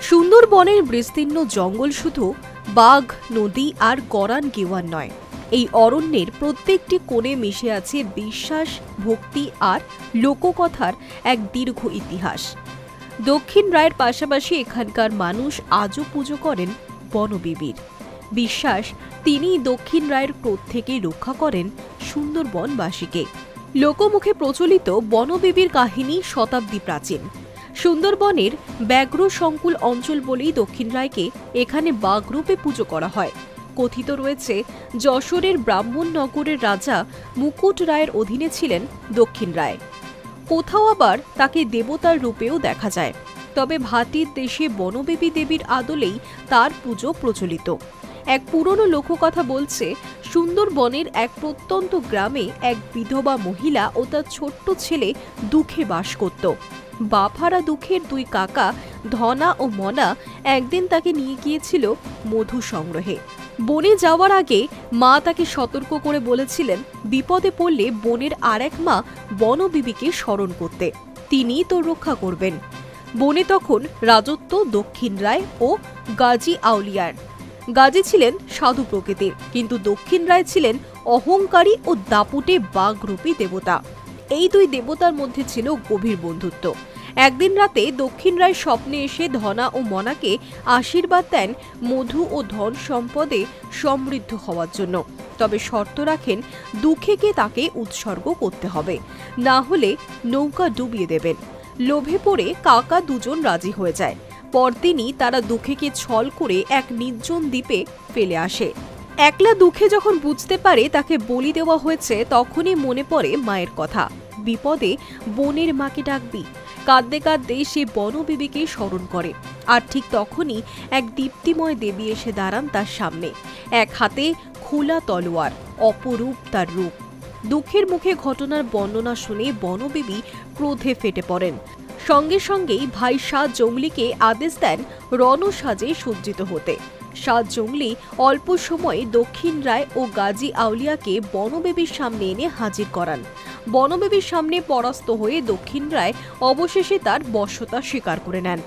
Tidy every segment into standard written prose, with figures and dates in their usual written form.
সুন্দরবনের বিস্তীর্ণ জঙ্গল শুধু বাঘ, নদী আর গরান গেওয়ার নয়, এই অরণ্যের প্রত্যেকটি কোণে মিশে আছে বিশ্বাস, ভক্তি আর লোককথার এক দীর্ঘ ইতিহাস। দক্ষিণ রায়ের পাশাপাশি এখানকার মানুষ আজও পুজো করেন বনবিবির। বিশ্বাস, তিনিই দক্ষিণ রায়ের ক্রোধ থেকে রক্ষা করেন সুন্দরবনবাসীকে। লোকমুখে প্রচলিত বনবিবির কাহিনী শতাব্দী প্রাচীন। সুন্দরবনের ব্যাঘ্র সংকুল অঞ্চল বলেই দক্ষিণ রায়কে এখানে বাঘরূপে পুজো করা হয়। কথিত রয়েছে, যশোরের ব্রাহ্মণনগরের রাজা মুকুট রায়ের অধীনে ছিলেন দক্ষিণ রায়। কোথাও আবার তাকে দেবতার রূপেও দেখা যায়। তবে ভাটির দেশে বনবিবি দেবীর আদলেই তার পুজো প্রচলিত। এক পুরনো লোককথা বলছে, সুন্দরবনের এক প্রত্যন্ত গ্রামে এক বিধবা মহিলা ও তার ছোট্ট ছেলে দুঃখে বাস করত। বাপহারা দুঃখের দুই কাকা ধনা ও মনা একদিন তাকে নিয়ে গিয়েছিল মধু সংগ্রহে। বনে যাওয়ার আগে মা তাকে সতর্ক করে বলেছিলেন, বিপদে পড়লে বনের আর এক মা বনবিবিকে স্মরণ করতে, তিনিই তোর রক্ষা করবেন। বনে তখন রাজত্ব দক্ষিণ রায় ও গাজী আউলিয়ার। গাজী ছিলেন সাধু প্রকৃতির, কিন্তু দক্ষিণ রায় ছিলেন অহংকারী ও দাপুটে বাঘরূপী দেবতা। এই দুই দেবতার মধ্যে ছিল গভীর বন্ধুত্ব। একদিন রাতে দক্ষিণ রায় স্বপ্নে এসে ধনা ও মনাকে আশীর্বাদ দেন মধু ও ধন সম্পদে সমৃদ্ধ হওয়ার জন্য। তবে শর্ত রাখেন, দুঃখেকে তাকে উৎসর্গ করতে হবে, না হলে নৌকা ডুবিয়ে দেবেন। লোভে পড়ে কাকা দুজন রাজি হয়ে যায়। পরদিনই তারা দুঃখেকে ছল করে এক নির্জন দ্বীপে ফেলে আসে। একলা দুঃখে যখন বুঝতে পারে তাকে বলি দেওয়া হয়েছে, তখনই মনে পড়ে মায়ের কথা, বিপদে বনের মাকে ডাকবি। কাঁদতে কাঁদতে সে বনবিবিকে স্মরণ করে। আর ঠিক তখনই এক দীপ্তিময় দেবী এসে দাঁড়ান তার সামনে। এক হাতে খোলা তলোয়ার, অপরূপ তার রূপ। দুঃখের মুখে ঘটনার বর্ণনা শুনে বনবিবি ক্রোধে ফেটে পড়েন। সঙ্গে সঙ্গেই ভাই শাহ জংলিকে আদেশ দেন রণসাজে সজ্জিত হতে। শাহ জংলি অল্প সময়ে দক্ষিণ রায় ও গাজী আউলিয়াকে বনবিবির সামনে এনে হাজির করান। বনবিবির সামনে পরাস্ত হয়ে দক্ষিণ রায় অবশেষে তার বশ্যতা স্বীকার করে নেন।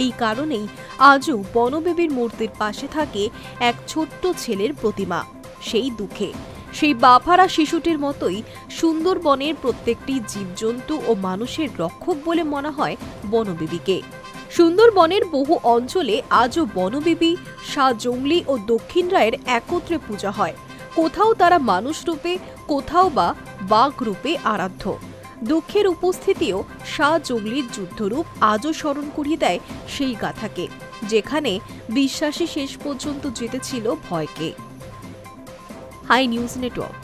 এই কারণেই আজও বনবিবির মূর্তির পাশে থাকে এক ছোট্ট ছেলের প্রতিমা। সেই দুঃখে, সেই বাপহারা শিশুটির মতোই সুন্দরবনের প্রত্যেকটি জীবজন্তু ও মানুষের রক্ষক বলে মনে হয় বনবিবিকে। সুন্দরবনের বহু অঞ্চলে আজও বনবিবি, শাহ জংলি ও দক্ষিণ রায়ের একত্রে পূজা হয়। কোথাও তারা মানুষ রূপে, কোথাও বা বাঘ রূপে আরাধ্য। দুঃখের উপস্থিতিও শাহ জংলির যুদ্ধরূপ আজও স্মরণ করিয়ে দেয় সেই গাথাকে, যেখানে বিশ্বাসী শেষ পর্যন্ত জিতেছিল ভয়কে। Hi news network.